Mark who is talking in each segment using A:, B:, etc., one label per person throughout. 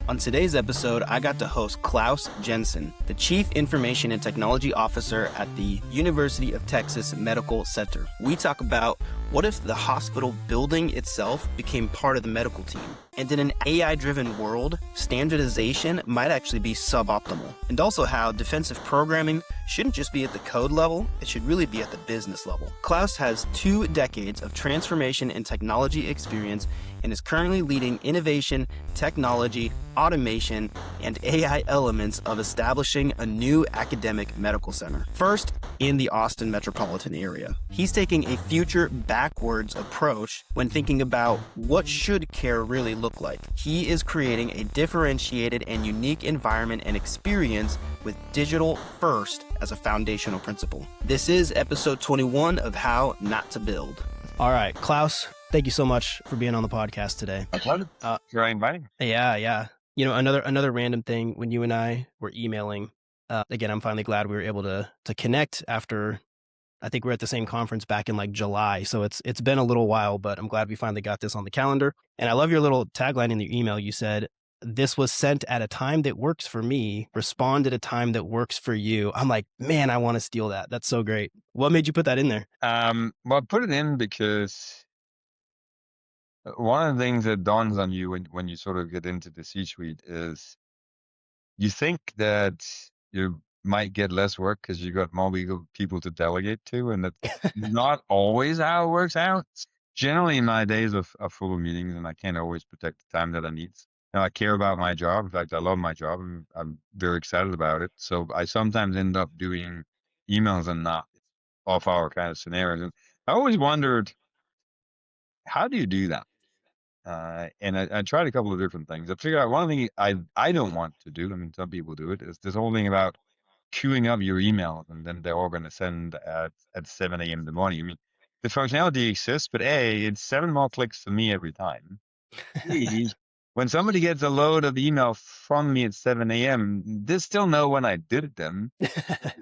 A: On today's episode, I got to host Claus Jensen, the Chief Information and Technology Officer at the University of Texas Medical Center. We talk about what if the hospital building itself became part of the medical team? And in an AI-driven world, standardization might actually be suboptimal. And also how defensive programming shouldn't just be at the code level, it should really be at the business level. Claus has 2 decades of transformation and technology experience and is currently leading innovation, technology, automation, and AI elements of establishing a new academic medical center. First, in the Austin metropolitan area. He's taking a future backwards approach when thinking about what should care really look like. He is creating a differentiated and unique environment and experience with digital first as a foundational principle. This is episode 21 of How Not to Build. All right, Claus, thank you so much for being on the podcast today.
B: My pleasure. You're inviting me.
A: Yeah. You know, another random thing, when you and I were emailing, again, I'm finally glad we were able to connect after, I think we're at the same conference back in like July. So it's been a little while, but I'm glad we finally got this on the calendar. And I love your little tagline in your email. You said, "This was sent at a time that works for me, respond at a time that works for you." I'm like, man, I want to steal that. That's so great. What made you put that in there?
B: Well, I put it in because one of the things that dawns on you when you sort of get into the C-suite is you think that you might get less work because you got more people to delegate to, and that's not always how it works out. Generally, my days are full of meetings, and I can't always protect the time that I need. Now, I care about my job. In fact, I love my job, and I'm very excited about it. So I sometimes end up doing emails and not off-hour kind of scenarios. And I always wondered, how do you do that? And I tried a couple of different things. I figured out one thing I don't want to do. I mean, some people do it. Is this whole thing about queuing up your emails and then they're all going to send at 7 a.m. in the morning. I mean, the functionality exists, but A, it's 7 more clicks for me every time. B, when somebody gets a load of email from me at 7 a.m., they still know when I did them.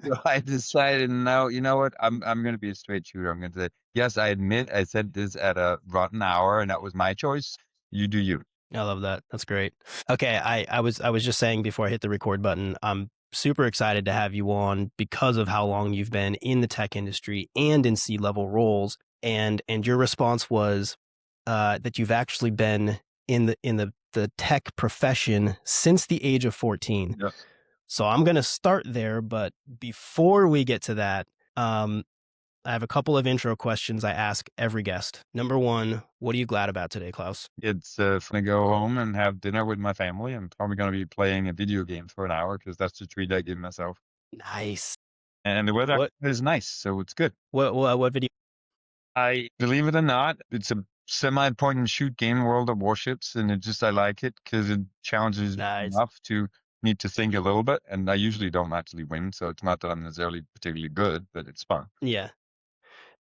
B: So I decided, no, you know what? I'm going to be a straight shooter. I'm going to say, yes, I admit I said this at a rotten hour and that was my choice. You do you.
A: I love that. That's great. Okay. I was just saying before I hit the record button, I'm super excited to have you on because of how long you've been in the tech industry and in C-level roles. And your response was that you've actually been in the tech profession since the age of 14.
B: Yeah.
A: So I'm going to start there, but before we get to that, I have a couple of intro questions I ask every guest. Number 1, what are you glad about today, Claus?
B: It's fun to go home and have dinner with my family. I'm probably going to be playing a video game for an hour because that's the treat I give myself.
A: Nice.
B: And the weather is nice, so it's good.
A: What video?
B: I believe it or not, it's a semi-point and shoot game, World of Warships, and I like it because it challenges me enough to need to think a little bit. And I usually don't actually win, so it's not that I'm necessarily particularly good, but it's fun.
A: Yeah.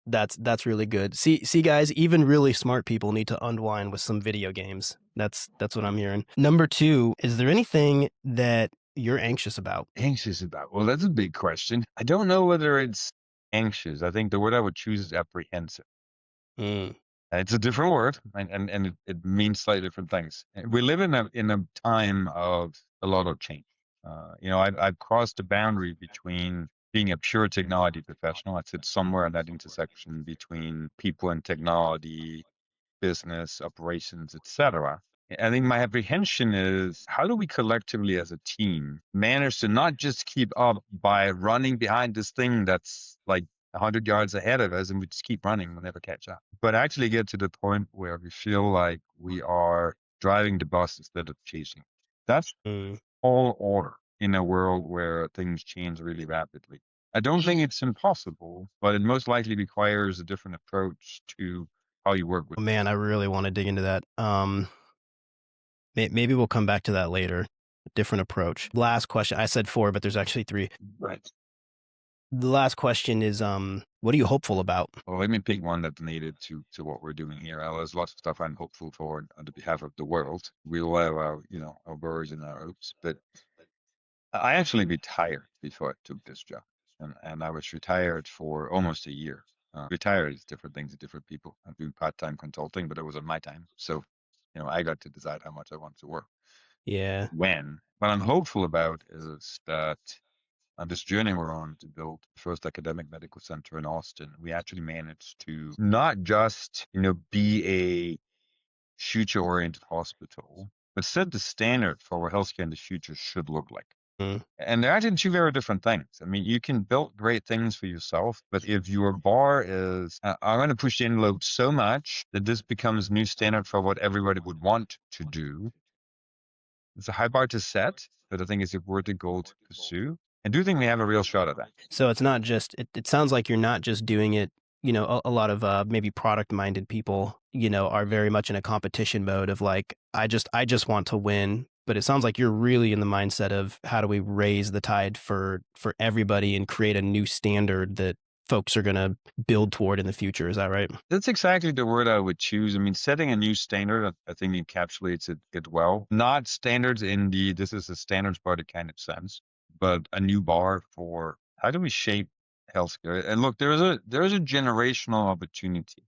A: That's really good. See, guys, even really smart people need to unwind with some video games. That's what I'm hearing. Number 2, is there anything that you're anxious about?
B: Anxious about? Well, that's a big question. I don't know whether it's anxious. I think the word I would choose is apprehensive. It's a different word, and it means slightly different things. We live in a time of a lot of change. I've crossed the boundary between being a pure technology professional. I sit somewhere in that intersection between people and technology, business, operations, etc. I think my apprehension is, how do we collectively as a team manage to not just keep up by running behind this thing that's like 100 yards ahead of us and we just keep running, we'll never catch up, but actually get to the point where we feel like we are driving the bus instead of chasing. That's all order in a world where things change really rapidly. I don't think it's impossible, but it most likely requires a different approach to how you work with.
A: Man, I really want to dig into that. Maybe we'll come back to that later. A different approach. Last question. I said 4, but there's actually 3.
B: Right.
A: The last question is, what are you hopeful about?
B: Well, let me pick one that's related to what we're doing here. There's lots of stuff I'm hopeful for on the behalf of the world. We all have our worries and our hopes, but I actually retired before I took this job, and I was retired for almost a year. Retired is different things to different people. I'm doing part-time consulting, but it was on my time, so I got to decide how much I want to work.
A: Yeah.
B: when. What I'm hopeful about is that on this journey we're on to build the first academic medical center in Austin, we actually managed to not just, be a future-oriented hospital, but set the standard for what healthcare in the future should look like.
A: Mm.
B: And they're actually two very different things. I mean, you can build great things for yourself, but if your bar is, I'm going to push the envelope so much that this becomes new standard for what everybody would want to do, it's a high bar to set, but I think it's a worthy goal to pursue. I do think we have a real shot at that.
A: So it's not just, it sounds like you're not just doing it, a lot of maybe product minded people, are very much in a competition mode of like, I just want to win. But it sounds like you're really in the mindset of how do we raise the tide for everybody and create a new standard that folks are going to build toward in the future. Is that right?
B: That's exactly the word I would choose. I mean, setting a new standard, I think encapsulates it well. Not standards in this is a standards body kind of sense, but a new bar for how do we shape healthcare? And look, there's a generational opportunity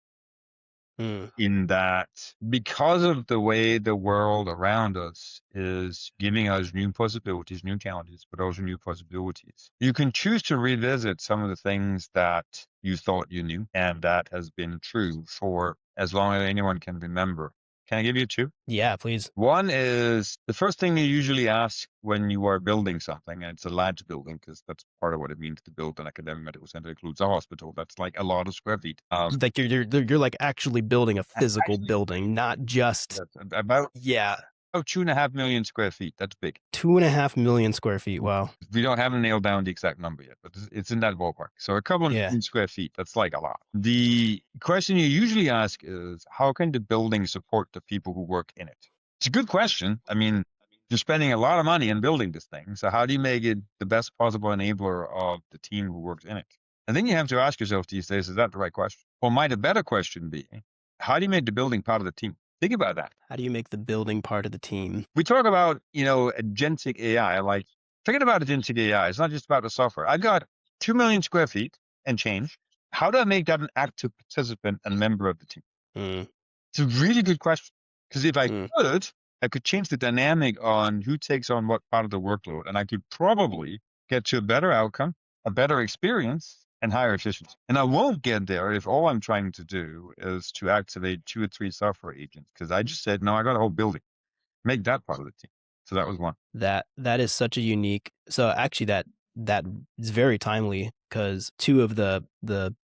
A: Mm.
B: in that because of the way the world around us is giving us new possibilities, new challenges, but also new possibilities. You can choose to revisit some of the things that you thought you knew, and that has been true for as long as anyone can remember. Can I give you two?
A: Yeah, please.
B: One is the first thing you usually ask when you are building something, and it's a large building because that's part of what it means to build an academic medical center. It includes a hospital. That's like a lot of square feet.
A: Like you're like actually building a physical
B: Actually,
A: building, not just,
B: that's about
A: yeah,
B: 2.5 million square feet. That's big.
A: 2.5 million square feet. Wow.
B: We don't haven't nailed down the exact number yet, but it's in that ballpark. So a couple of
A: Yeah.
B: million square feet, that's like a lot. The question you usually ask is, how can the building support the people who work in it? It's a good question. I mean, you're spending a lot of money in building this thing. So how do you make it the best possible enabler of the team who works in it? And then you have to ask yourself these days, is that the right question? Or might a better question be, how do you make the building part of the team? Think about that.
A: How do you make the building part of the team?
B: We talk about, agentic AI, like forget about agentic AI. It's not just about the software. I've got 2 million square feet and change. How do I make that an active participant and member of the team?
A: Mm.
B: It's a really good question. Because if
A: Mm.
B: I could change the dynamic on who takes on what part of the workload, and I could probably get to a better outcome, a better experience, and higher efficiency. And I won't get there if all I'm trying to do is to activate 2 or 3 software agents. Because I just said, no, I got a whole building. Make that part of the team. So that was one.
A: That is such a unique. So actually, that is very timely because two of the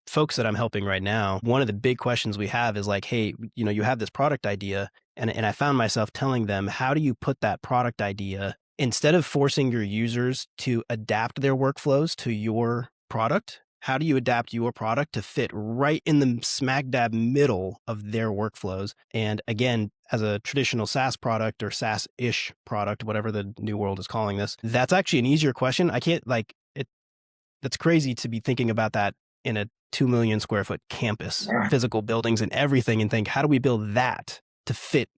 A: folks that I'm helping right now, one of the big questions we have is like, hey, you have this product idea, and I found myself telling them, how do you put that product idea instead of forcing your users to adapt their workflows to your product? How do you adapt your product to fit right in the smack dab middle of their workflows? And again, as a traditional SaaS product or SaaS-ish product, whatever the new world is calling this, that's actually an easier question. I can't like it. That's crazy to be thinking about that in a 2 million square foot campus, physical buildings and everything, and think, how do we build that to fit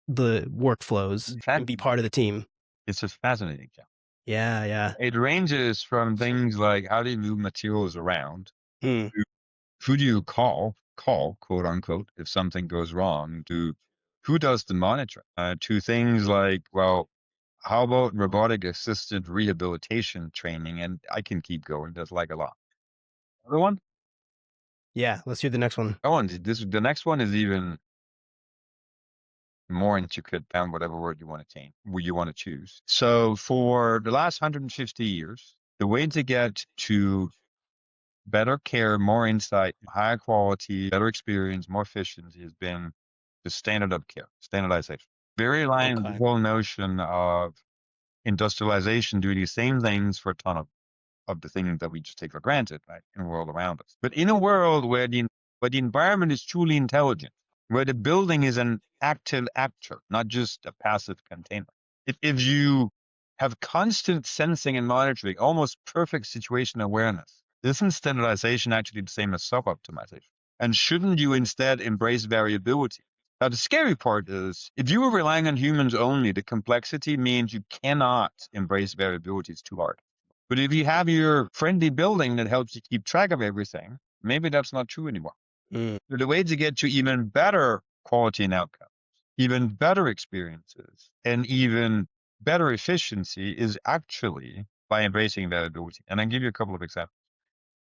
A: the workflows and be part of the team?
B: It's a fascinating job.
A: Yeah, yeah.
B: It ranges from things like how do you move materials around,
A: Hmm.
B: who do you call, quote unquote, if something goes wrong, to who does the monitoring, to things like, well, how about robotic assisted rehabilitation training? And I can keep going. There's like a lot. Other one?
A: Yeah, let's do the next one.
B: Oh, and the next one is even more intricate than whatever word you want to change, you want to choose. So for the last 150 years, the way to get to better care, more insight, higher quality, better experience, more efficiency has been the standard of care, standardization. Very aligned with
A: Okay.
B: the whole notion of industrialization doing the same things for a ton of the things that we just take for granted, right, in the world around us. But in a world where the environment is truly intelligent, where the building is an active actor, not just a passive container. If you have constant sensing and monitoring, almost perfect situation awareness, isn't standardization actually the same as suboptimization? And shouldn't you instead embrace variability? Now, the scary part is if you were relying on humans only, the complexity means you cannot embrace variability. It's too hard. But if you have your friendly building that helps you keep track of everything, maybe that's not true anymore.
A: Mm.
B: So the way to get to even better quality and outcomes, even better experiences, and even better efficiency is actually by embracing variability. And I'll give you a couple of examples.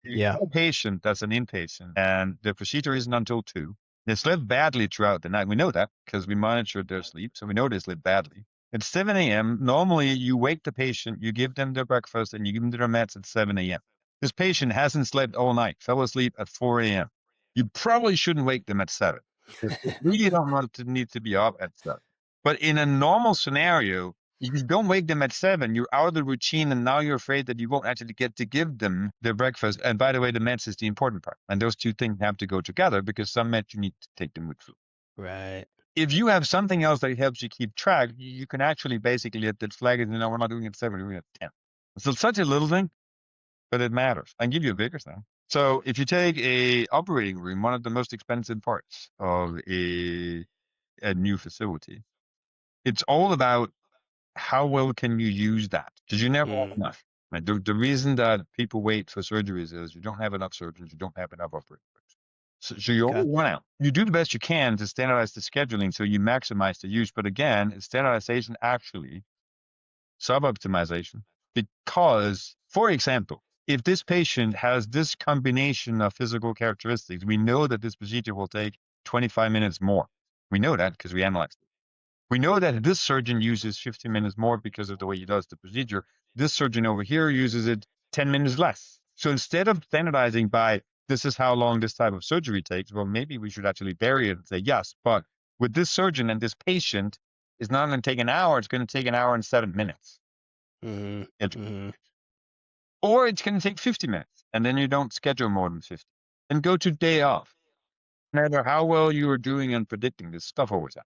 B: You
C: Yeah.
B: have a patient that's an inpatient and the procedure isn't until 2. They slept badly throughout the night. We know that because we monitored their sleep. So we know they slept badly. At 7 a.m., normally you wake the patient, you give them their breakfast, and you give them their meds at 7 a.m. This patient hasn't slept all night, fell asleep at 4 a.m. You probably shouldn't wake them at 7. They really don't want to need to be up at 7. But in a normal scenario, if you don't wake them at 7, you're out of the routine, and now you're afraid that you won't actually get to give them their breakfast. And by the way, the meds is the important part. And those two things have to go together because some meds you need to take them with food.
C: Right.
B: If you have something else that helps you keep track, you can actually basically let that flag it, we're not doing it at 7, we're doing it at 10. So it's such a little thing, but it matters. I can give you a bigger thing. So if you take a operating room, one of the most expensive parts of a new facility, it's all about how well can you use that? Because you never have enough. Right? The reason that people wait for surgeries is you don't have enough surgeons, you don't have enough operators. So you
C: Okay.
B: always run out. You do the best you can to standardize the scheduling so you maximize the use. But again, it's standardization actually suboptimization. Because, for example, if this patient has this combination of physical characteristics, we know that this procedure will take 25 minutes more. We know that because we analyzed it. We know that this surgeon uses 15 minutes more because of the way he does the procedure. This surgeon over here uses it 10 minutes less. So instead of standardizing by this is how long this type of surgery takes, well, maybe we should actually vary it and say, yes, but with this surgeon and this patient, it's not going to take an hour. It's going to take an hour and 7 minutes. Or it's going to take 50 minutes, and then you don't schedule more than 50. And go to day off. No matter how well you are doing and predicting, this stuff always happens.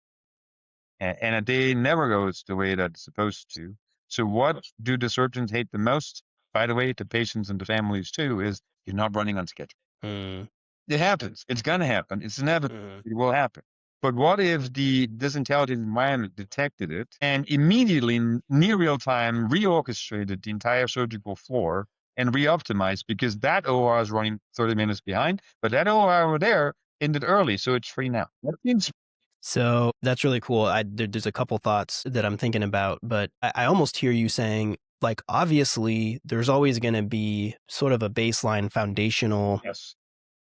B: And a day never goes the way that it's supposed to. So what do the surgeons hate the most? By the way, the patients and the families too, is you're not running on schedule. It happens. It's going to happen. It's inevitable. It will happen. But what if this intelligent environment detected it and immediately in near real time reorchestrated the entire surgical floor and re-optimized because that OR is running 30 minutes behind, but that OR over there ended early, so it's free now. That seems
C: So that's really cool. There's a couple thoughts that I'm thinking about, but I almost hear you saying, like, obviously, there's always going to be sort of a baseline foundational
B: yes.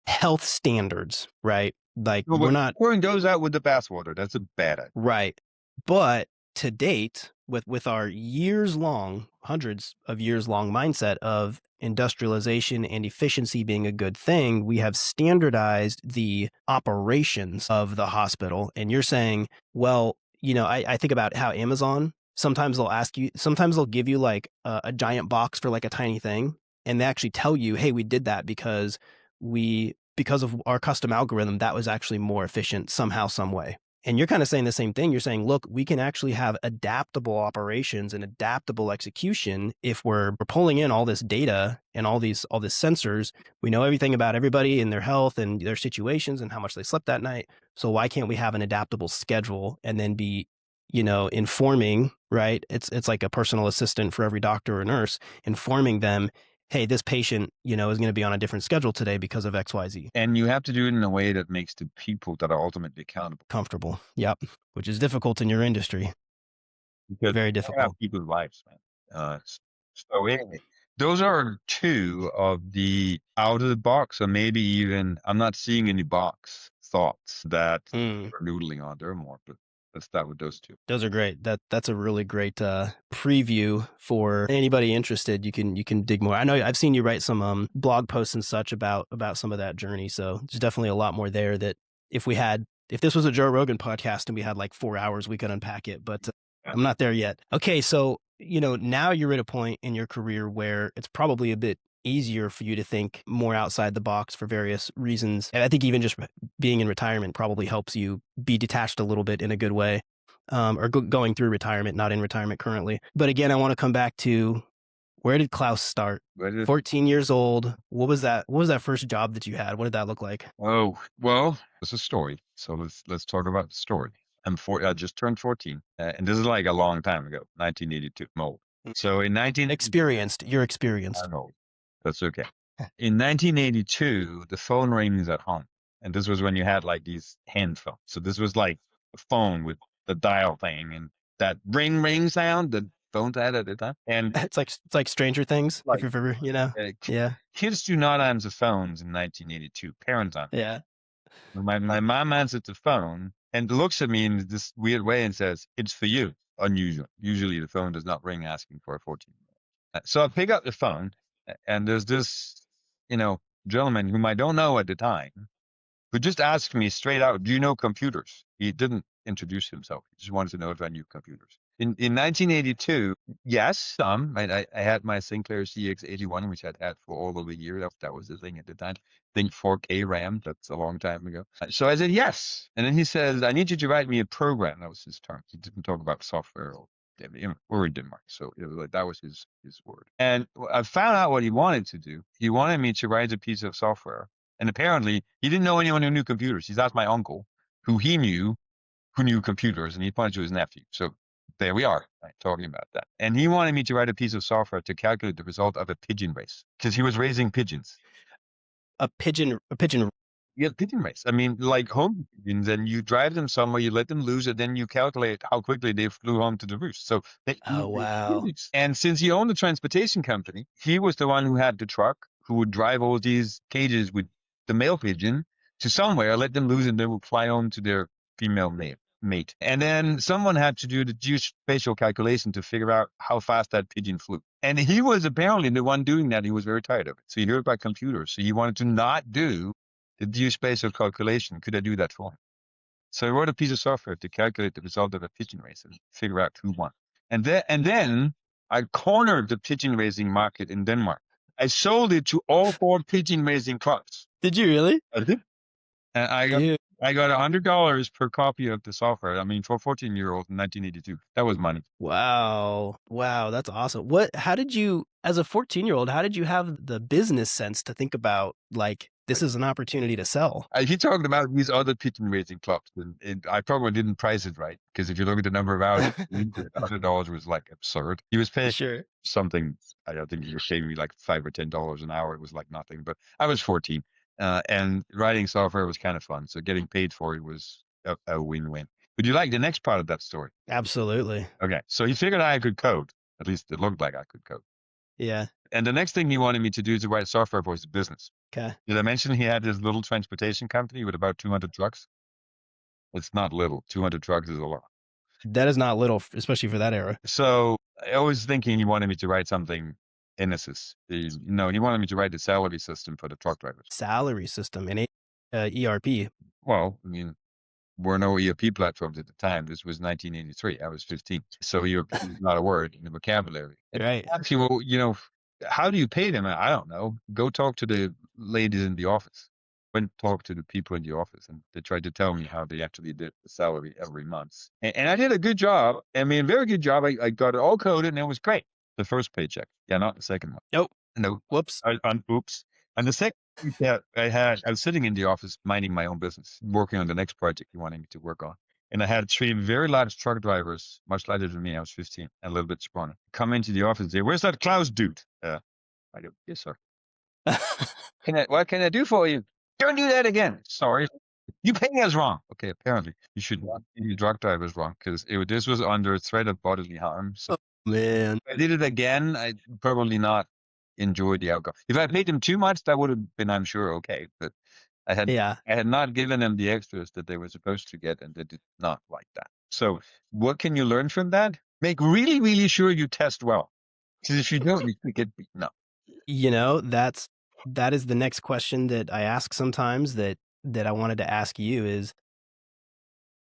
C: health standards, right? Like,
B: No,
C: we're
B: but
C: not
B: pouring goes out with the bathwater. That's a bad idea.
C: right. But to date, with our years long, hundreds of years long mindset of industrialization and efficiency being a good thing, we have standardized the operations of the hospital. And you're saying, well, I think about how Amazon, sometimes they'll give you like a giant box for like a tiny thing. And they actually tell you, hey, we did that because of our custom algorithm, that was actually more efficient somehow, some way. And you're kind of saying the same thing. You're saying, look, we can actually have adaptable operations and adaptable execution if we're pulling in all this data and all these sensors. We know everything about everybody and their health and their situations and how much they slept that night. So why can't we have an adaptable schedule and then be, informing, right? It's like a personal assistant for every doctor or nurse, informing them, hey, this patient, is going to be on a different schedule today because of XYZ.
B: And you have to do it in a way that makes the people that are ultimately accountable
C: Comfortable. Yep. Which is difficult in your industry.
B: because
C: Very
B: you have
C: difficult.
B: people's lives, man. So anyway, those are two of the out of the box, or maybe even I'm not seeing any box thoughts that we're noodling on. There are more, but let's start with those two.
C: Those are great. That's a really great preview for anybody interested. You can dig more. I know I've seen you write some blog posts and such about some of that journey. So there's definitely a lot more there that if this was a Joe Rogan podcast and we had like 4 hours, we could unpack it. But I'm not there yet. Okay, so now you're at a point in your career where it's probably a bit easier for you to think more outside the box for various reasons. And I think even just being in retirement probably helps you be detached a little bit in a good way, or going through retirement, not in retirement currently. But again, I want to come back to, where did Claus start? 14 years old. What was that first job that you had? What did that look like?
B: Oh, well, it's a story. So let's talk about the story. I just turned 14, and this is like a long time ago, 1982. I'm old. So in 19
C: You're experienced.
B: I'm old. That's okay. In 1982, the phone rings at home, and this was when you had like these hand phones. So this was like a phone with the dial thing, and that ring sound that phones had at the time. And
C: It's like Stranger Things, if
B: like
C: you've ever, Yeah.
B: kids do not answer phones in 1982. Parents answer.
C: Yeah.
B: My mom answered the phone and looks at me in this weird way and says, "It's for you." Unusual. Usually the phone does not ring asking for a 14-year-old. So I pick up the phone and there's this, gentleman whom I don't know at the time who just asked me straight out, "Do you know computers?" He didn't introduce himself. He just wanted to know if I knew computers. In 1982, yes, some. I had my Sinclair CX81, which I'd had for all of a year. That was the thing at the time. I think 4K RAM. That's a long time ago. So I said yes. And then he says, "I need you to write me a program." That was his term. He didn't talk about software or we're in Denmark, so that was his word. And I found out what he wanted to do. He wanted me to write a piece of software. And apparently, he didn't know anyone who knew computers. He's asked my uncle, who he knew, who knew computers, and he pointed to his nephew. So there we are, right, talking about that. And he wanted me to write a piece of software to calculate the result of a pigeon race because he was raising pigeons.
C: A pigeon.
B: Yeah, pigeon race. I mean, like home pigeons, and you drive them somewhere, you let them loose, and then you calculate how quickly they flew home to the roost. So they
C: Oh, wow.
B: And since he owned a transportation company, he was the one who had the truck who would drive all these cages with the male pigeon to somewhere, let them loose, and they would fly home to their female mate. And then someone had to do the geospatial calculation to figure out how fast that pigeon flew. And he was apparently the one doing that. He was very tired of it. So he heard about computers. So he wanted to not do the geospatial calculation. Could I do that for him? So I wrote a piece of software to calculate the result of a pigeon race and figure out who won. And then I cornered the pigeon raising market in Denmark. I sold it to all 4 pigeon raising clubs.
C: Did you really?
B: I did. And I got $100 per copy of the software. I mean, for a 14-year-old in 1982, that was money.
C: Wow. That's awesome. How did you, as a 14-year-old, how did you have the business sense to think about, like, this is an opportunity to sell?
B: He talked about these other pigeon raising clubs, and I probably didn't price it right because if you look at the number of hours, $100 was like absurd. He was paying something. I think he was paying me like $5 or $10 an hour. It was like nothing, but I was 14, and writing software was kind of fun. So getting paid for it was a win-win. Would you like the next part of that story?
C: Absolutely.
B: Okay, so he figured I could code. At least it looked like I could code.
C: Yeah.
B: And the next thing he wanted me to do is to write software for his business.
C: Okay.
B: Did I mention he had this little transportation company with about 200 trucks? It's not little. 200 trucks is a lot.
C: That is not little, especially for that era.
B: So I was thinking he wanted me to write something in Genesis. He wanted me to write the salary system for the truck drivers.
C: Salary system in ERP.
B: Well, I mean, were no ERP platforms at the time. This was 1983. I was 15. So ERP is not a word in the vocabulary.
C: Right.
B: Actually, well, how do you pay them? I don't know. Go talk to the ladies in the office. Went talk to the people in the office, and they tried to tell me how they actually did the salary every month. And I did a good job. I mean, very good job. I got it all coded, and it was great. The first paycheck. Yeah, not the second one.
C: Nope.
B: No.
C: Whoops.
B: Oops. And the second paycheck I was sitting in the office minding my own business, working on the next project he wanted me to work on. And I had 3 very large truck drivers, much larger than me. I was 15 and a little bit scrawny. Come into the office and say, "Where's that Claus dude?" I go, "Yes, sir." What can I do for you? Don't do that again. Sorry. You paying us wrong. Okay, apparently you should not pay the truck drivers wrong because this was under threat of bodily harm. So
C: Man.
B: if I did it again, I'd probably not enjoy the outcome. If I paid them too much, that would have been, I'm sure, okay. But I had not given them the extras that they were supposed to get, and they did not like that. So what can you learn from that? Make really, really sure you test well. Because if you don't, you could get beaten up.
C: That is the next question that I ask sometimes that I wanted to ask you is,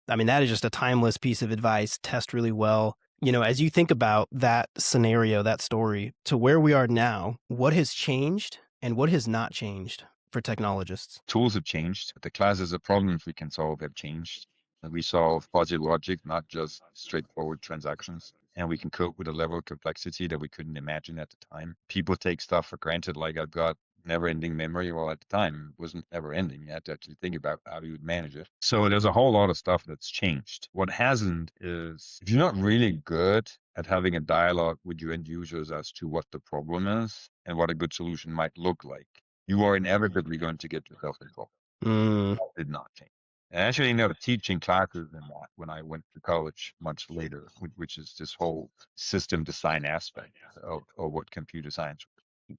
C: I mean, that is just a timeless piece of advice. Test really well. As you think about that scenario, that story, to where we are now, what has changed and what has not changed for technologists?
B: Tools have changed. The classes of problems we can solve have changed. We solve fuzzy logic, not just straightforward transactions. And we can cope with a level of complexity that we couldn't imagine at the time. People take stuff for granted, like I've got never-ending memory. Well, at the time, it wasn't never-ending. You had to actually think about how you would manage it. So there's a whole lot of stuff that's changed. What hasn't is, if you're not really good at having a dialogue with your end users as to what the problem is and what a good solution might look like, you are inevitably going to get yourself involved. That did not change. I actually ended up teaching classes in that when I went to college much later, which is this whole system design aspect of what computer science.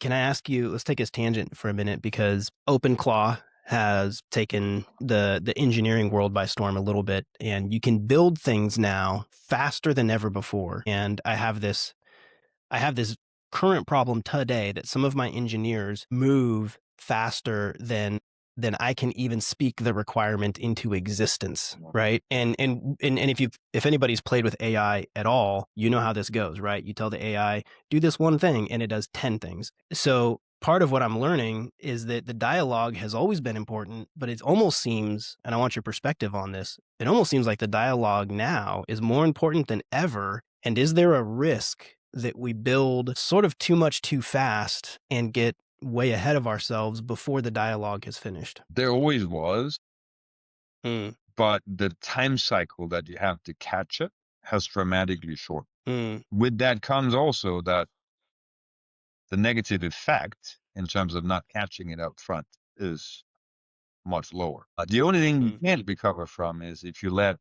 C: Can I ask you, let's take this tangent for a minute, because OpenClaw has taken the engineering world by storm a little bit, and you can build things now faster than ever before. And I have this current problem today that some of my engineers move faster than I can even speak the requirement into existence, right? And if anybody's played with AI at all, you know how this goes, right? You tell the AI, do this one thing, and it does 10 things. So part of what I'm learning is that the dialogue has always been important, but it almost seems, and I want your perspective on this, it almost seems like the dialogue now is more important than ever. And is there a risk that we build sort of too much too fast and get way ahead of ourselves before the dialogue is finished?
B: There always was,
C: Mm,
B: but the time cycle that you have to catch it has dramatically shortened.
C: mm,
B: With that comes also that the negative effect in terms of not catching it up front is much lower. The only thing you can't recover from is if you let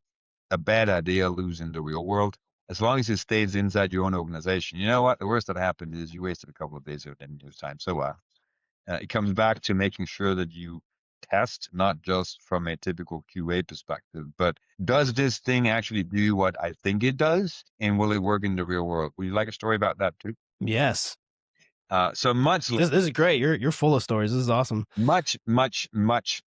B: a bad idea loose in the real world. As long as it stays inside your own organization, you know what? The worst that happened is you wasted a couple of days of your time. So it comes back to making sure that you test, not just from a typical QA perspective, but does this thing actually do what I think it does? And will it work in the real world? Would you like a story about that too?
C: yes.
B: So much
C: This is great. You're full of stories. This is awesome.
B: much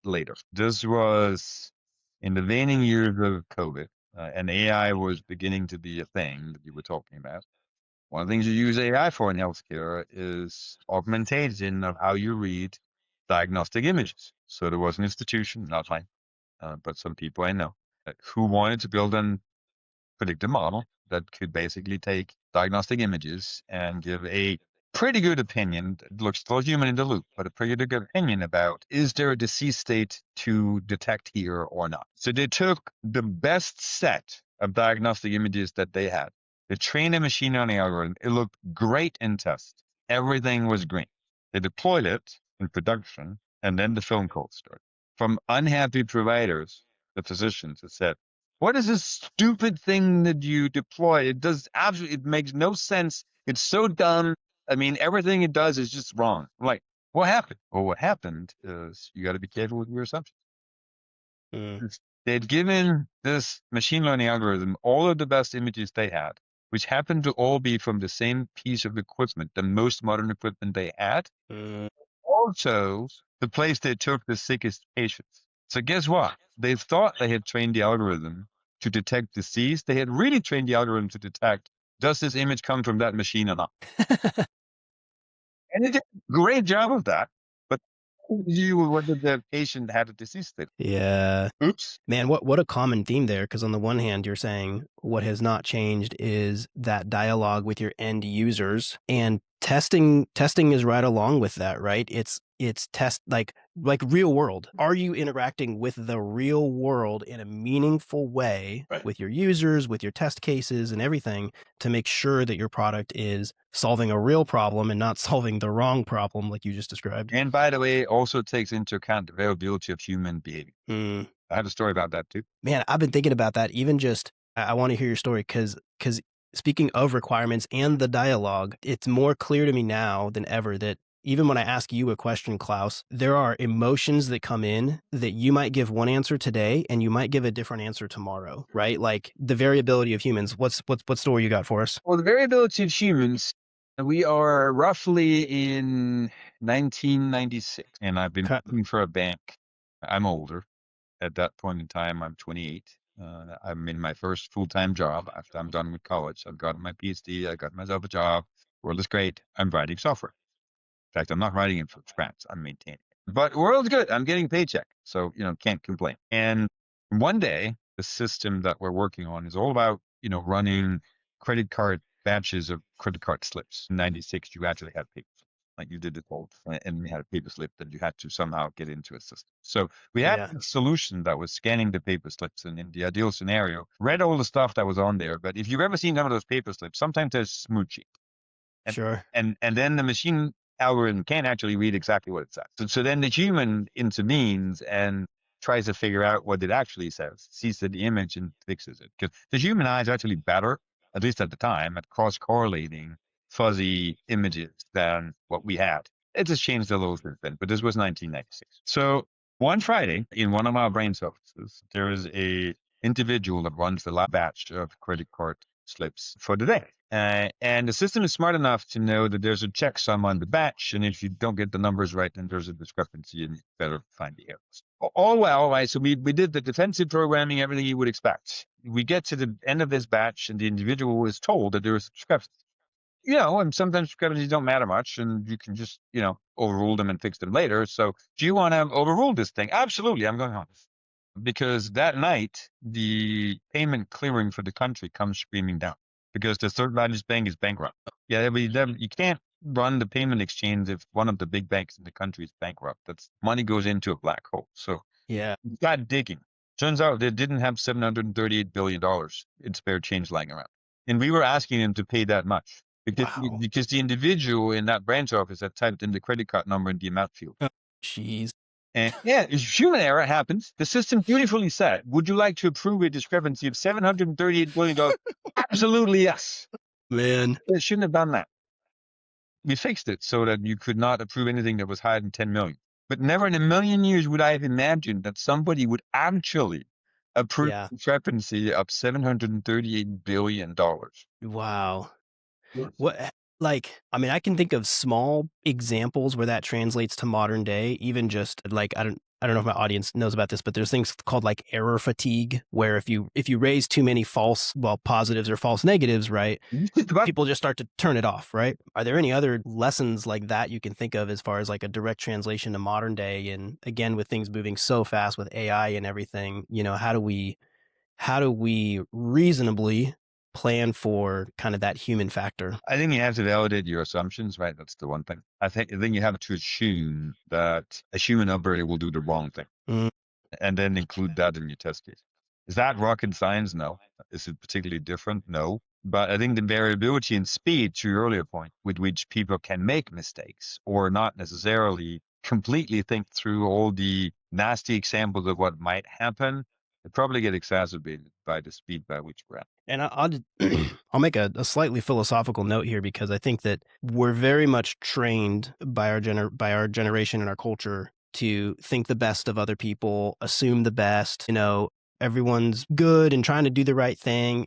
B: later. This was in the waning years of COVID, and AI was beginning to be a thing that you were talking about. One of the things you use AI for in healthcare is augmentation of how you read diagnostic images. So there was an institution, not mine, but some people I know, who wanted to build an predictive model that could basically take diagnostic images and give a pretty good opinion. It looks still human in the loop, but a pretty good opinion about, is there a disease state to detect here or not? So they took the best set of diagnostic images that they had. They trained a machine learning algorithm. It looked great in test. Everything was green. They deployed it in production, and then the film call started. From unhappy providers, the physicians, that said, what is this stupid thing that you deploy? It makes no sense. It's so dumb. I mean, everything it does is just wrong. I'm like, what happened? Well, what happened is you got to be careful with your assumptions. They'd given this machine learning algorithm all of the best images they had, which happened to all be from the same piece of equipment, the most modern equipment they had. Also, the place they took the sickest patients. So guess what? They thought they had trained the algorithm to detect disease. They had really trained the algorithm to detect, does this image come from that machine or not? And it did a great job of that. But you whether the patient had a disease state.
C: Yeah.
B: Oops.
C: Man, what a common theme there. Because on the one hand, you're saying what has not changed is that dialogue with your end users, and testing is right along with that, right? It's test like real world. Are you interacting with the real world in a meaningful way with your users, with your test cases and everything, to make sure that your product is solving a real problem and not solving the wrong problem like you just described?
B: And by the way, it also takes into account the variability of human behavior. I had a story about that too.
C: Man, I've been thinking about that. Even just, I want to hear your story because speaking of requirements and the dialogue, it's more clear to me now than ever that even when I ask you a question, Klaus, there are emotions that come in that you might give one answer today and you might give a different answer tomorrow, right? Like the variability of humans. What story you got for us?
B: Well, the variability of humans, we are roughly in 1996, and I've been working for a bank. I'm older. At that point in time, I'm 28. I'm in my first full-time job after I'm done with college. I've got my PhD. I got myself a job. World is great. I'm writing software. In fact, I'm not writing it from scratch. I'm maintaining it. But world's good. I'm getting a paycheck. So, can't complain. And one day, the system that we're working on is all about, running credit card batches of credit card slips. In 96, you actually had paper. Like you did it all, and we had a paper slip that you had to somehow get into a system. So we had a solution that was scanning the paper slips, and in the ideal scenario, read all the stuff that was on there. But if you've ever seen one of those paper slips, sometimes there's smooching.
C: Sure.
B: And then the machine algorithm can't actually read exactly what it says. So then the human intervenes and tries to figure out what it actually says, sees the image and fixes it. Because the human eye is actually better, at least at the time, at cross-correlating fuzzy images than what we had. It just changed a little since then, but this was 1996. So one Friday in one of our branch offices, there is a individual that runs the last batch of credit card slips for the day. And the system is smart enough to know that there's a checksum on the batch, and if you don't get the numbers right, then there's a discrepancy, and you better find the errors. All well, right? So we did the defensive programming, everything you would expect. We get to the end of this batch, and the individual is told that there is a discrepancy. And sometimes discrepancies don't matter much, and you can just, overrule them and fix them later. So do you want to overrule this thing? Absolutely, I'm going on. Because that night, the payment clearing for the country comes screaming down because the third largest bank is bankrupt. Yeah, you can't run the payment exchange if one of the big banks in the country is bankrupt. That's money goes into a black hole. So
C: Yeah.
B: we got digging. Turns out they didn't have $738 billion in spare change lying around. And we were asking them to pay that much because the individual in that branch office had typed in the credit card number in the amount field.
C: Jeez.
B: And yeah, human error happens. The system beautifully said, would you like to approve a discrepancy of $738 billion? Absolutely, yes.
C: Man.
B: It shouldn't have done that. We fixed it so that you could not approve anything that was higher than 10 million. But never in a million years would I have imagined that somebody would actually approve a discrepancy of $738 billion.
C: Wow. I can think of small examples where that translates to modern day, even just like, I don't know if my audience knows about this, but there's things called like error fatigue, where if you raise too many positives or false negatives, right, people just start to turn it off, right? Are there any other lessons like that you can think of as far as like a direct translation to modern day? And again, with things moving so fast with AI and everything, how do we reasonably plan for kind of that human factor?
B: I think you have to validate your assumptions, right? That's the one thing. I think you have to assume that a human operator will do the wrong thing, and then include that in your test case. Is that rocket science? No. Is it particularly different? No. But I think the variability in speed, to your earlier point, with which people can make mistakes or not necessarily completely think through all the nasty examples of what might happen, it probably get exacerbated by the speed by which we're at.
C: And I'll make a slightly philosophical note here, because I think that we're very much trained by our generation and our culture to think the best of other people, assume the best, everyone's good and trying to do the right thing.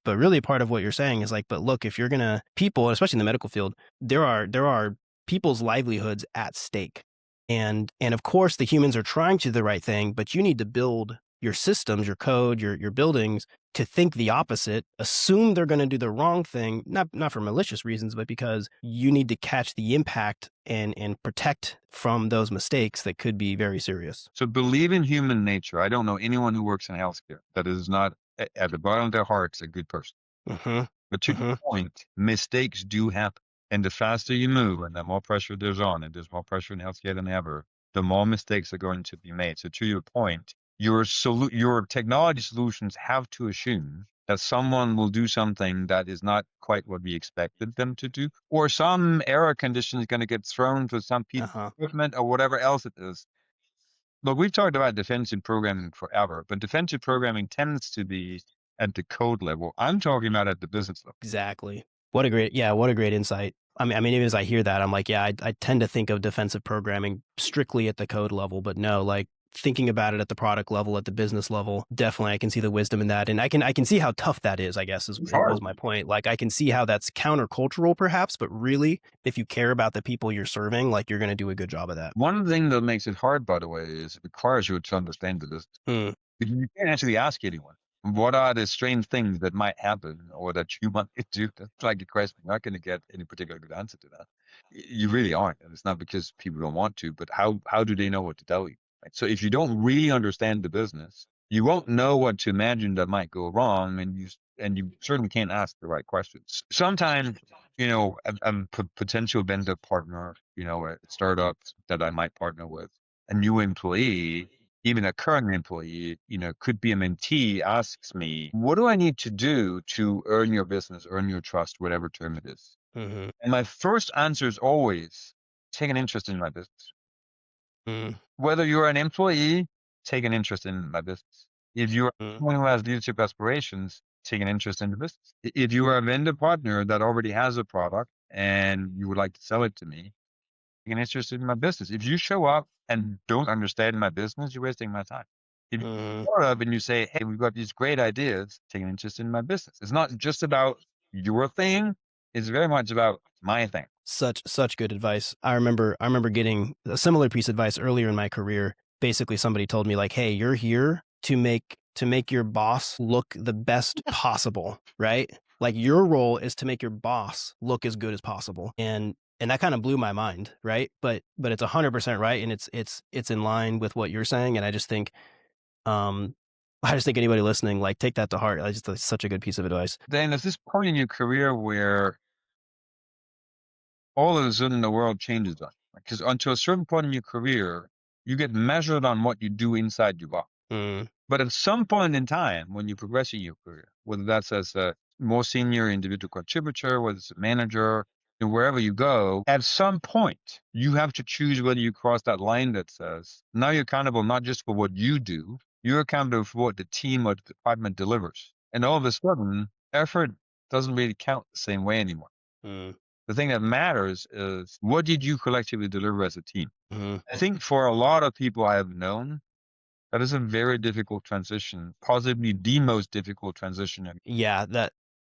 C: But really part of what you're saying is like, but look, if you're people, especially in the medical field, there are people's livelihoods at stake. And of course the humans are trying to do the right thing, but you need to build your systems, your code, your buildings to think the opposite, assume they're going to do the wrong thing, not for malicious reasons, but because you need to catch the impact and protect from those mistakes that could be very serious.
B: So believe in human nature. I don't know anyone who works in healthcare that is not at the bottom of their hearts a good person. But to the point, mistakes do happen. And the faster you move and the more pressure there's on, and there's more pressure in healthcare than ever, the more mistakes are going to be made. So to your point, your technology solutions have to assume that someone will do something that is not quite what we expected them to do, or some error condition is going to get thrown to some piece of equipment or whatever else it is. Look, we've talked about defensive programming forever, but defensive programming tends to be at the code level. I'm talking about at the business level.
C: Exactly. What a great insight. I mean, even as I hear that, I'm like, yeah, I tend to think of defensive programming strictly at the code level, but no, like thinking about it at the product level, at the business level, definitely I can see the wisdom in that. And I can see how tough that is, I guess, was my point. Like I can see how that's countercultural perhaps, but really, if you care about the people you're serving, like you're going to do a good job of that.
B: One thing that makes it hard, by the way, is it requires you to understand the business. You can't actually ask anyone, what are the strange things that might happen or that you might do? That's like a question. You're not going to get any particular good answer to that. You really aren't. And it's not because people don't want to, but how do they know what to tell you? Right? So if you don't really understand the business, you won't know what to imagine that might go wrong, and you certainly can't ask the right questions. Sometimes, a potential vendor partner, a startup that I might partner with, a new employee, even a current employee, could be a mentee, asks me, what do I need to do to earn your business, earn your trust, whatever term it is? And my first answer is always, take an interest in my business. Whether you're an employee take an interest in my business. If you're someone who has leadership aspirations, take an interest in the business. If you are a vendor partner that already has a product and you would like to sell it to me, take an interest in my business. If you show up and don't understand my business, you're wasting my time. If you show up and you say, hey, we've got these great ideas, take an interest in my business. It's not just about your thing. It's very much about my thing.
C: Such good advice. I remember getting a similar piece of advice earlier in my career. Basically, somebody told me like, "Hey, you're here to make your boss look the best possible, right? Like your role is to make your boss look as good as possible." And that kind of blew my mind, right? But it's 100% right, and it's in line with what you're saying. And I just think anybody listening, like, take that to heart. It's such a good piece of advice.
B: Then there's this point in your career where all of a sudden the world changes on you. Because until a certain point in your career, you get measured on what you do inside your box. But at some point in time, when you progress in your career, whether that's as a more senior individual contributor, whether it's a manager, and wherever you go, at some point, you have to choose whether you cross that line that says, now you're accountable not just for what you do, you're accountable for what the team or the department delivers. And all of a sudden, effort doesn't really count the same way anymore. The thing that matters is, what did you collectively deliver as a team? I think for a lot of people I have known, that is a very difficult transition, possibly the most difficult transition.
C: Yeah,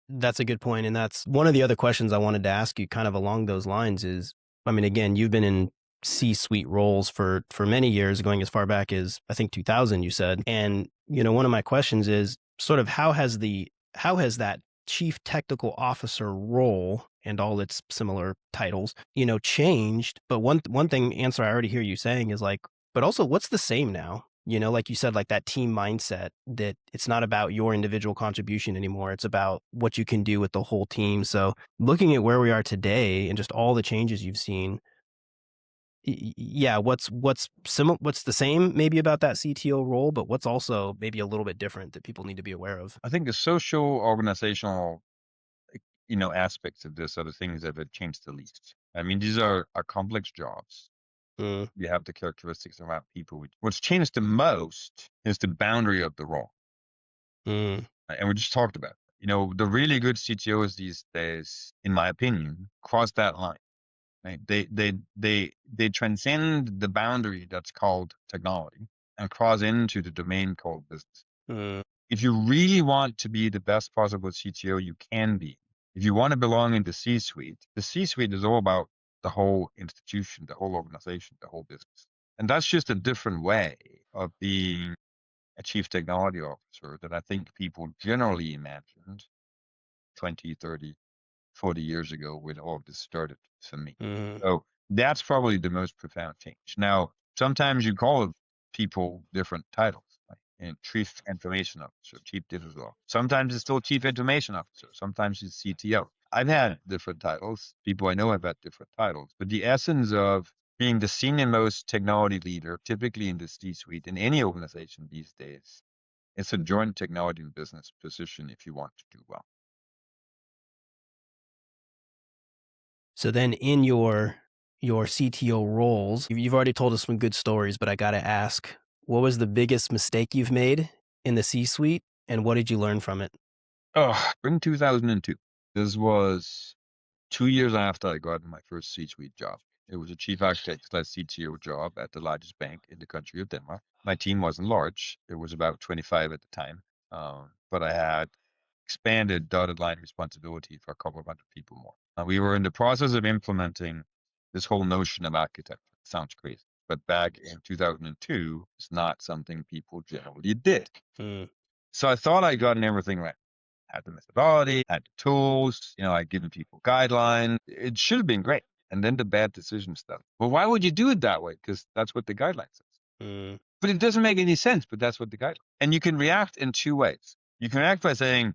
C: that's a good point. And that's one of the other questions I wanted to ask you kind of along those lines is, I mean, again, you've been in C-suite roles for many years, going as far back as I think 2000, you said. And, one of my questions is sort of how has that chief technical officer role and all its similar titles, changed? But one answer I already hear you saying is like, but also what's the same now? Like you said, like that team mindset, that it's not about your individual contribution anymore. It's about what you can do with the whole team. So looking at where we are today and just all the changes you've seen, yeah, what's the same maybe about that CTO role, but what's also maybe a little bit different that people need to be aware of?
B: I think the social organizational, aspects of this are the things that have changed the least. I mean, these are complex jobs. You have the characteristics around people. What's changed the most is the boundary of the role. And we just talked about it. The really good CTOs these days, in my opinion, cross that line. Right? They transcend the boundary that's called technology and cross into the domain called business. If you really want to be the best possible CTO you can be, if you want to belong in the C-suite is all about the whole institution, the whole organization, the whole business. And that's just a different way of being a chief technology officer that I think people generally imagined 20, 30, 40 years ago when all of this started for me. So that's probably the most profound change. Now, sometimes you call people different titles, like chief information officer, chief digital officer. Sometimes it's still chief information officer. Sometimes it's CTO. I've had different titles. People I know have had different titles. But the essence of being the senior most technology leader, typically in the C-suite in any organization these days, it's a joint technology and business position if you want to do well.
C: So then in your CTO roles, you've already told us some good stories, but I got to ask, what was the biggest mistake you've made in the C-suite and what did you learn from it?
B: In 2002, this was 2 years after I got my first C-suite job. It was a chief architect / CTO job at the largest bank in the country of Denmark. My team wasn't large. It was about 25 at the time. But I had expanded dotted line responsibility for a couple of hundred people more. We were in the process of implementing this whole notion of architecture. It sounds crazy, but back in 2002, it's not something people generally did. So I thought I'd gotten everything right. Had the methodology, had the tools, I'd given people guidelines. It should have been great. And then the bad decision stuff. Well, why would you do it that way? Because that's what the guideline says. But it doesn't make any sense, but that's what the guideline. And you can react in two ways. You can react by saying,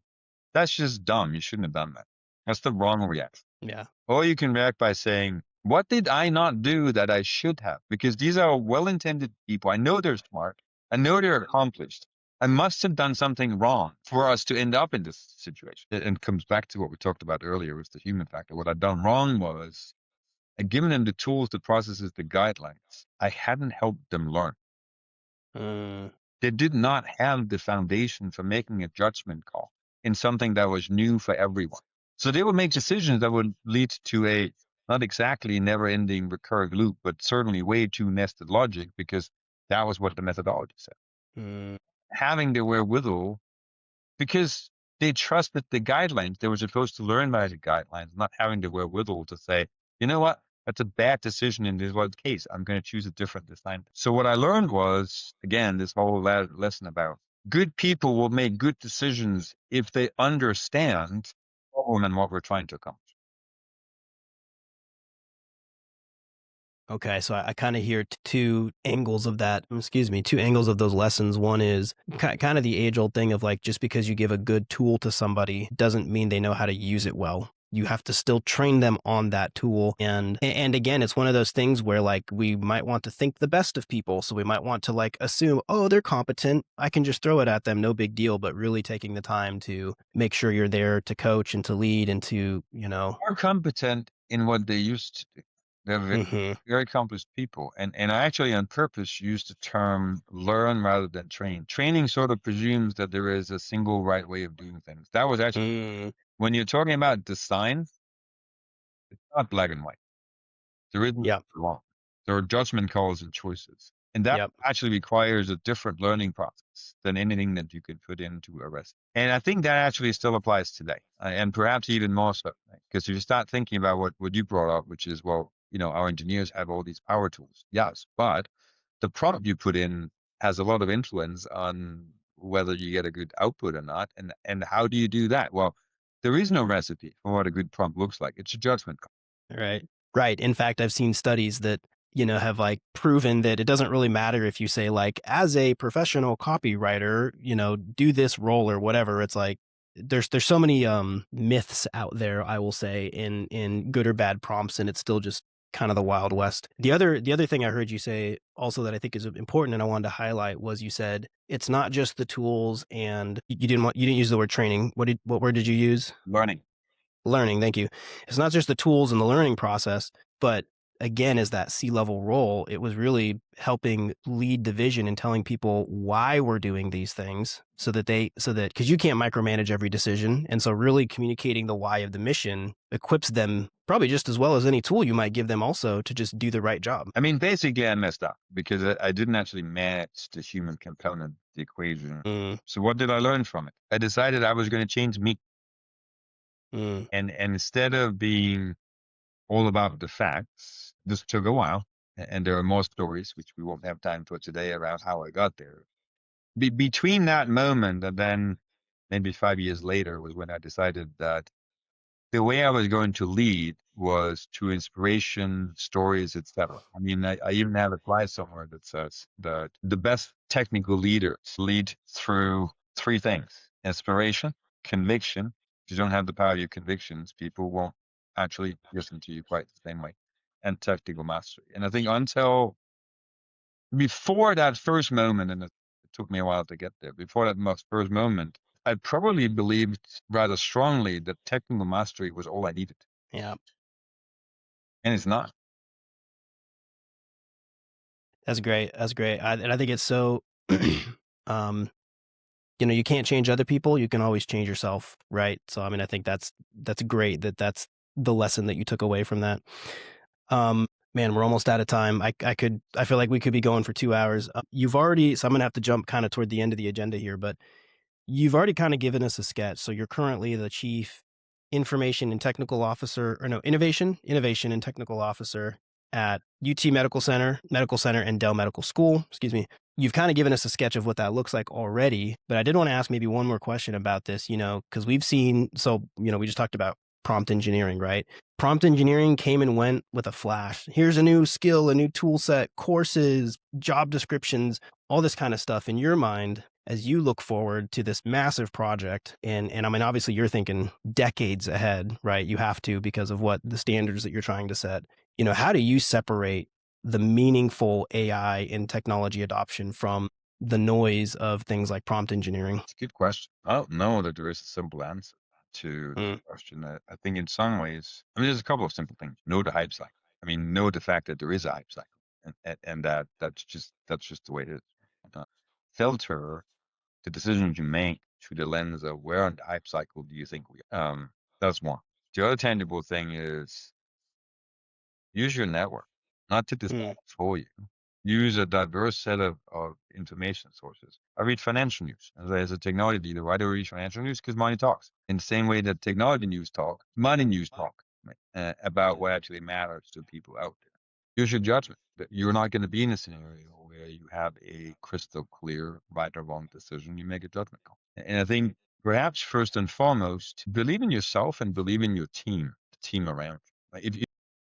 B: that's just dumb. You shouldn't have done that. That's the wrong reaction.
C: Yeah.
B: Or you can react by saying, what did I not do that I should have? Because these are well-intended people. I know they're smart. I know they're accomplished. I must have done something wrong for us to end up in this situation. And it comes back to what we talked about earlier with the human factor. What I'd done wrong was I'd given them the tools, the processes, the guidelines. I hadn't helped them learn. They did not have the foundation for making a judgment call in something that was new for everyone. So they would make decisions that would lead to a not exactly never-ending recurring loop, but certainly way too nested logic, because that was what the methodology said. Having the wherewithal, because they trusted the guidelines. They were supposed to learn by the guidelines, not having the wherewithal to say, you know what, that's a bad decision in this one case. I'm going to choose a different design. So what I learned was, again, this whole lesson about good people will make good decisions if they understand the problem and what we're trying to accomplish.
C: Okay, so I kind of hear two angles of that. Two angles of those lessons. One is kind of the age-old thing of like, just because you give a good tool to somebody doesn't mean they know how to use it well. You have to still train them on that tool. And again, it's one of those things where like we might want to think the best of people. So we might want to like assume, oh, they're competent, I can just throw it at them, no big deal. But really taking the time to make sure you're there to coach and to lead and to,
B: Are competent in what they used to do. They're very accomplished people. And I actually on purpose used the term learn rather than train. Training sort of presumes that there is a single right way of doing things. That was actually, when you're talking about design, it's not black and white. There isn't wrong. There are judgment calls and choices. And that actually requires a different learning process than anything that you could put into a recipe. And I think that actually still applies today, and perhaps even more so. Because if you start thinking about what you brought up, which is, well, our engineers have all these power tools. Yes, but the product you put in has a lot of influence on whether you get a good output or not. And how do you do that? Well, there is no recipe for what a good prompt looks like. It's a judgment call.
C: Right. In fact, I've seen studies that, have like proven that it doesn't really matter if you say like, as a professional copywriter, do this role or whatever. It's like, there's so many myths out there, I will say, in good or bad prompts, and it's still just kind of the Wild West. The other thing I heard you say also that I think is important and I wanted to highlight was you said it's not just the tools, and you didn't use the word training. What word did you use? Learning. Thank you. It's not just the tools and the learning process, but again, as that C-level role, it was really helping lead the vision and telling people why we're doing these things so that because you can't micromanage every decision. And so really communicating the why of the mission equips them probably just as well as any tool you might give them also to just do the right job.
B: I mean, basically I messed up because I didn't actually match the human component, the equation. So what did I learn from it? I decided I was going to change me. And instead of being all about the facts, this took a while. And there are more stories, which we won't have time for today, around how I got there. Between that moment and then maybe 5 years later was when I decided that the way I was going to lead was to inspiration, stories, etc. I mean, I even have a slide somewhere that says that the best technical leaders lead through 3 things: inspiration, conviction. If you don't have the power of your convictions, people won't actually listen to you quite the same way, and technical mastery. And I think until before that first moment, and it took me a while to get there, before that first moment, I probably believed rather strongly that technical mastery was all I needed.
C: Yeah.
B: And it's not.
C: That's great. And I think it's so, you can't change other people. You can always change yourself. Right. So, I mean, I think that's great that's the lesson that you took away from that. Man, we're almost out of time. I feel like we could be going for 2 hours. So I'm going to have to jump kind of toward the end of the agenda here, but you've already kind of given us a sketch. So you're currently the chief innovation and technical officer at UT Medical Center and Dell Medical School. Excuse me. You've kind of given us a sketch of what that looks like already, but I did want to ask maybe one more question about this, because we've seen, we just talked about prompt engineering, right? Prompt engineering came and went with a flash. Here's a new skill, a new tool set, courses, job descriptions, all this kind of stuff. In your mind, as you look forward to this massive project, and I mean, obviously you're thinking decades ahead, right? You have to, because of what the standards that you're trying to set. How do you separate the meaningful AI and technology adoption from the noise of things like prompt engineering?
B: It's a good question. I don't know that there is a simple answer to this question. I think in some ways, I mean, there's a couple of simple things. Know the hype cycle. I mean, know the fact that there is a hype cycle, and that's just the way it is. filter the decisions you make through the lens of where on the hype cycle do you think we are. That's one. The other tangible thing is use your network, not to decide for you. Use a diverse set of information sources. I read financial news. As a technology leader, why do I read financial news? Because money talks. In the same way that technology news talk, money news talk, right? About what actually matters to people out there. Use your judgment. You're not going to be in a scenario where you have a crystal clear right or wrong decision. You make a judgment call. And I think perhaps first and foremost, believe in yourself and believe in your team, the team around you. Right? If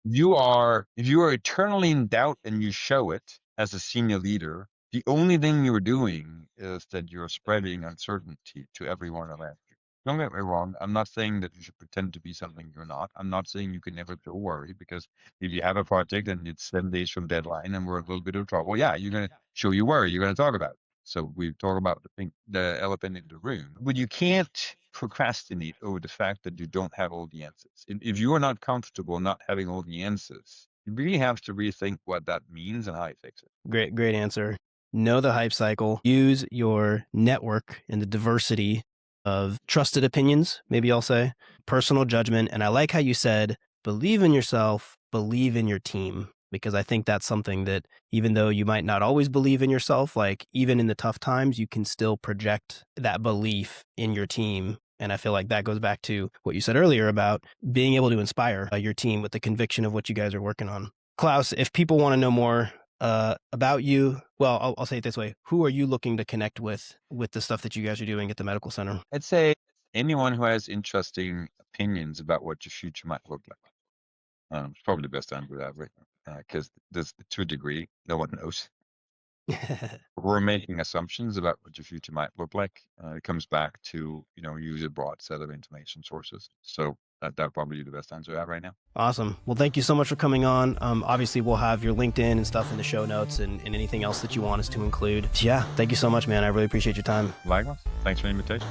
B: you are eternally in doubt and you show it as a senior leader, the only thing you're doing is that you're spreading uncertainty to everyone around you. Don't get me wrong. I'm not saying that you should pretend to be something you're not. I'm not saying you can never feel worry, because if you have a project and it's 7 days from deadline and we're a little bit of trouble, yeah, you're going to show you worry. You're going to talk about it. So we talk about the elephant in the room, but you can't procrastinate over the fact that you don't have all the answers. If you are not comfortable not having all the answers, you really have to rethink what that means and how you fix it.
C: Great answer. Know the hype cycle. Use your network and the diversity of trusted opinions, maybe I'll say, personal judgment. And I like how you said, believe in yourself, believe in your team, because I think that's something that even though you might not always believe in yourself, like even in the tough times, you can still project that belief in your team. And I feel like that goes back to what you said earlier about being able to inspire your team with the conviction of what you guys are working on. Klaus, if people want to know more about you, well, I'll say it this way. Who are you looking to connect with the stuff that you guys are doing at the medical center?
B: I'd say anyone who has interesting opinions about what your future might look like. It's probably the best answer to that, right? Because to a degree, no one knows. We're making assumptions about what your future might look like. It comes back to, use a broad set of information sources. So that'd probably be the best answer to that right now.
C: Awesome. Well, thank you so much for coming on. Obviously, we'll have your LinkedIn and stuff in the show notes and anything else that you want us to include. Yeah, thank you so much, man. I really appreciate your time.
B: Likewise. Thanks for the invitation.